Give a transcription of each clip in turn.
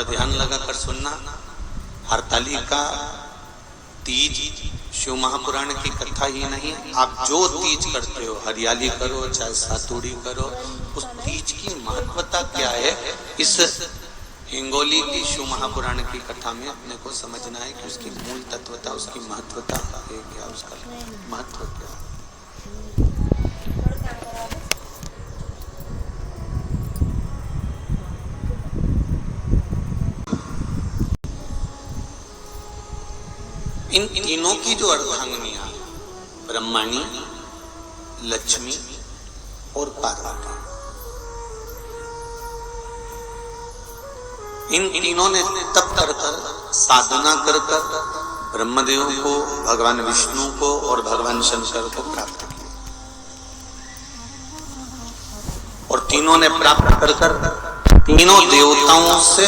ध्यान लगाकर सुनना। हरतालिका तीज शिव महापुराण की कथा ही नहीं, आप जो तीज करते हो, हरियाली करो चाहे सातुड़ी करो, उस तीज की महत्वता क्या है, इस हिंगोली की शिव महापुराण की कथा में अपने को समझना है कि उसकी मूल तत्वता, उसकी महत्वता है क्या, उसका महत्व क्या है। इन तीनों की जो अर्धांगिनियां, ब्रह्मणी, लक्ष्मी और पार्वती, इन तीनों ने तप कर साधना कर ब्रह्मदेव को, भगवान विष्णु को और भगवान शंकर को प्राप्त किया, और तीनों ने प्राप्त कर तीनों देवताओं से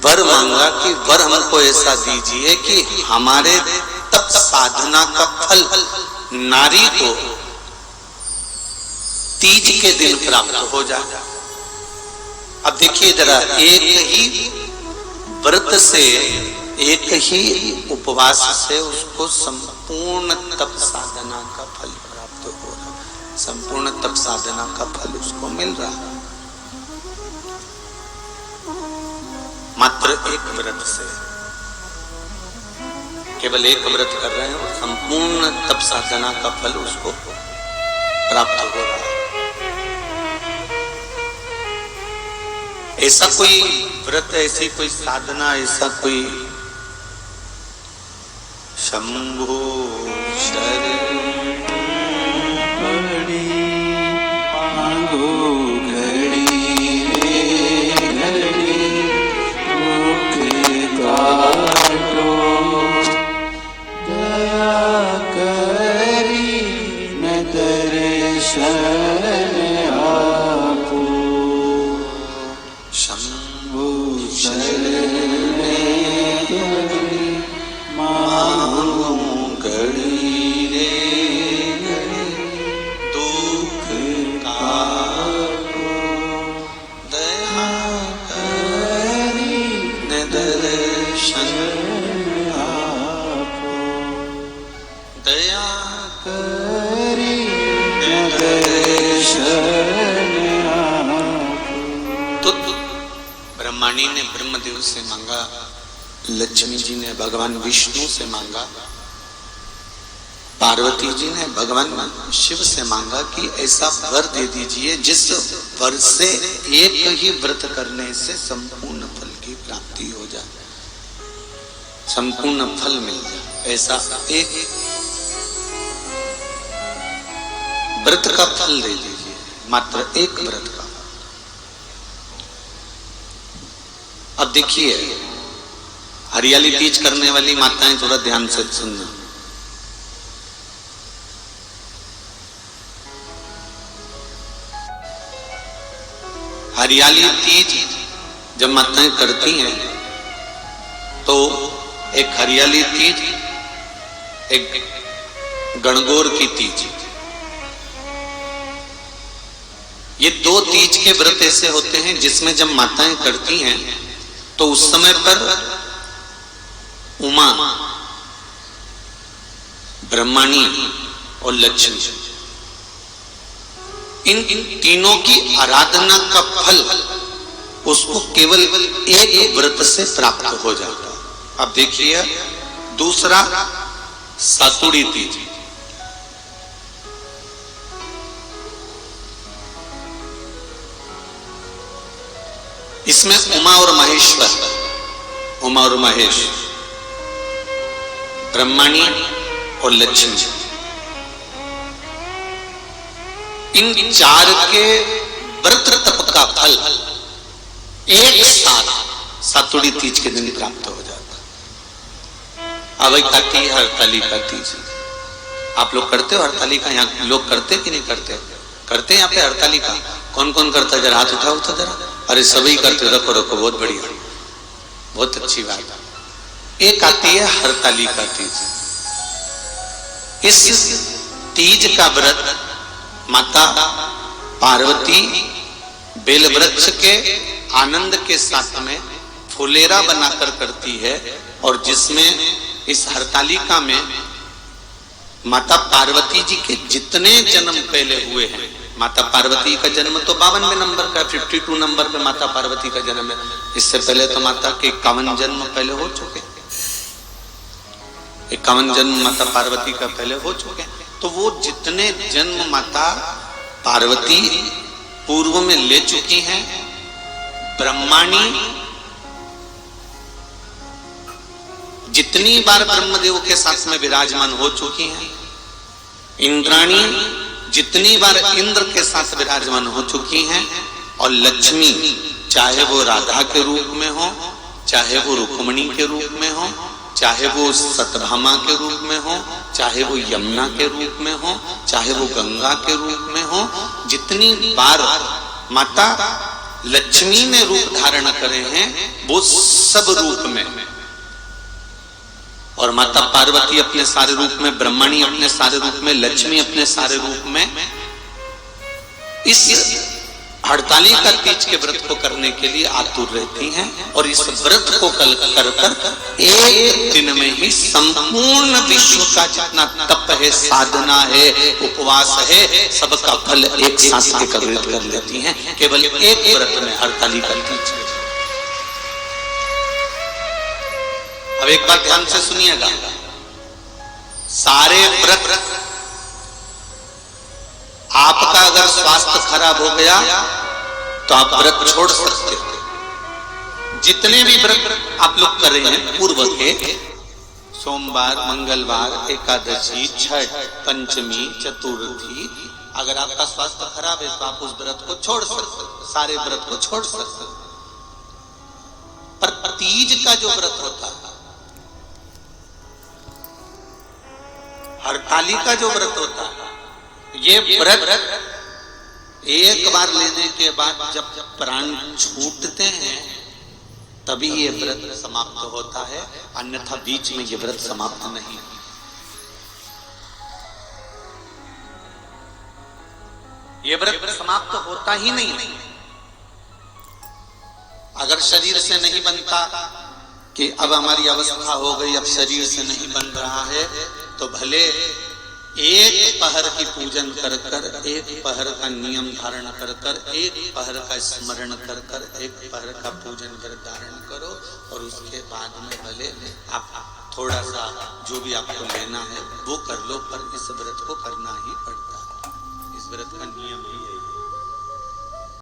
वर मांगा कि वर हमको ऐसा दीजिए कि हमारे तप साधना का फल नारी को तीज के दिन प्राप्त हो जाए। अब देखिए जरा, एक ही व्रत से, एक ही उपवास से उसको संपूर्ण तप साधना का फल प्राप्त हो रहा है, संपूर्ण तप साधना का फल उसको मिल रहा है। मात्र एक व्रत से, केवल एक व्रत कर रहे हैं और संपूर्ण तप साधना का फल उसको प्राप्त हो रहा है। ऐसा कोई व्रत, ऐसी कोई साधना, ऐसा कोई शंभो शरण बड़ी मांगो घड़ी काटो दया करी न दर्शन आपो शंभो शरण मांगो घड़ी रे दुख काटो दया करी न दर्शन आपो दया करी न दर्शन आपो। तो ब्रह्मणी ने ब्रह्मदेव से मांगा, लक्ष्मी जी ने भगवान विष्णु से मांगा, पार्वती जी ने भगवान शिव से मांगा कि ऐसा वर दे दीजिए जिस वर से एक ही व्रत करने से संपूर्ण फल की प्राप्ति हो जाए, संपूर्ण फल मिल जाए। ऐसा एक व्रत का फल दे दीजिए, मात्र एक व्रत का। अब देखिए, हरियाली तीज करने वाली माताएं थोड़ा ध्यान से सुनना। हरियाली तीज जब माताएं करती हैं तो एक हरियाली तीज, एक गणगौर की तीज, ये दो तीज के व्रत ऐसे होते हैं जिसमें जब माताएं करती हैं तो उस समय पर उमा, ब्रह्मणी और लक्ष्मी, इन तीनों की आराधना का फल उसको केवल एक व्रत से प्राप्त हो जाता है। अब देखिए दूसरा, सातुड़ी तीज। इसमें उमा और महेश्वर, उमा और महेश, ब्रह्मणी और लक्ष्मी, इन चार के व्रत तप का फल एक साथ सातुड़ी तीज के दिन प्राप्त हो जाता है। अब एक आती है हरतालिका तीज। आप लोग करते हो हरतालिका? यहाँ लोग करते कि नहीं करते? करते हैं यहाँ पे हरतालिका? कौन कौन करता है? जरा हाथ उठाओ तो जरा। अरे सभी करते, रखो रखो, बहुत बढ़िया, बहुत अच्छी बात। एक आती है हरतालिका तीज। इस तीज का व्रत माता पार्वती बेल वृक्ष के आनंद के साथ में फुलेरा बनाकर करती है, और जिसमें इस हरतालिका में माता पार्वती जी के जितने जन्म पहले हुए हैं, माता पार्वती का जन्म तो 52वें नंबर का, 52 नंबर पे माता पार्वती का जन्म है। इससे पहले तो माता के 51 जन्म पहले हो चुके, 51 जन्म माता पार्वती का पहले हो चुके। तो वो जितने जन्म माता पार्वती पूर्व में ले चुकी हैं, ब्रह्माणी जितनी बार ब्रह्मदेव के साथ में विराजमान हो चुकी हैं, इंद्राणी जितनी बार इंद्र के साथ विराजमान हो चुकी हैं, और लक्ष्मी चाहे वो राधा के रूप में हो, चाहे वो रुक्मणी के रूप में हो, चाहे वो सतभामा के रूप में हो, चाहे वो यमुना के रूप में हो, चाहे वो गंगा के रूप में हो, जितनी बार माता लक्ष्मी ने रूप धारण करे हैं वो सब रूप में, और माता पार्वती अपने सारे रूप में, ब्रह्मणी अपने सारे रूप में, लक्ष्मी अपने सारे रूप में इस हड़तालिका तीज के व्रत को करने के लिए आतुर रहती हैं। और इस व्रत को कर कर एक दिन में ही संपूर्ण विश्व का जितना तप है, साधना है, उपवास है, सबका फल एक साथ एकत्रित कर लेती हैं केवल एक व्रत में, हड़तालिका तीज। अब एक बात ध्यान से सुनिएगा, सारे व्रत आपका अगर स्वास्थ्य खराब हो गया तो आप व्रत छोड़ सकते हो। जितने भी व्रत आप लोग कर रहे हैं पूर्व के, सोमवार, मंगलवार, एकादशी, छठ, पंचमी, चतुर्थी, अगर आपका स्वास्थ्य खराब है तो आप उस व्रत को छोड़ सकते, सारे व्रत को छोड़ सकते। पर तीज का जो व्रत होता है, हरतालिका जो व्रत होता है, ये व्रत एक बार लेने के बाद जब प्राण छूटते हैं तभी ये व्रत समाप्त होता है, अन्यथा बीच में ये व्रत समाप्त नहीं। ये व्रत समाप्त होता ही नहीं। अगर शरीर से नहीं बनता कि अब हमारी अवस्था हो गई, अब शरीर से नहीं बन रहा है, तो भले एक पहर की पूजन कर कर, एक पहर का नियम धारण कर कर, एक पहर का स्मरण कर कर, एक पहर का पूजन कर धारण करो, और उसके बाद में भले आप थोड़ा सा जो भी आपको लेना है वो कर लो, पर इस व्रत को करना ही पड़ता है। इस व्रत का नियम ही है।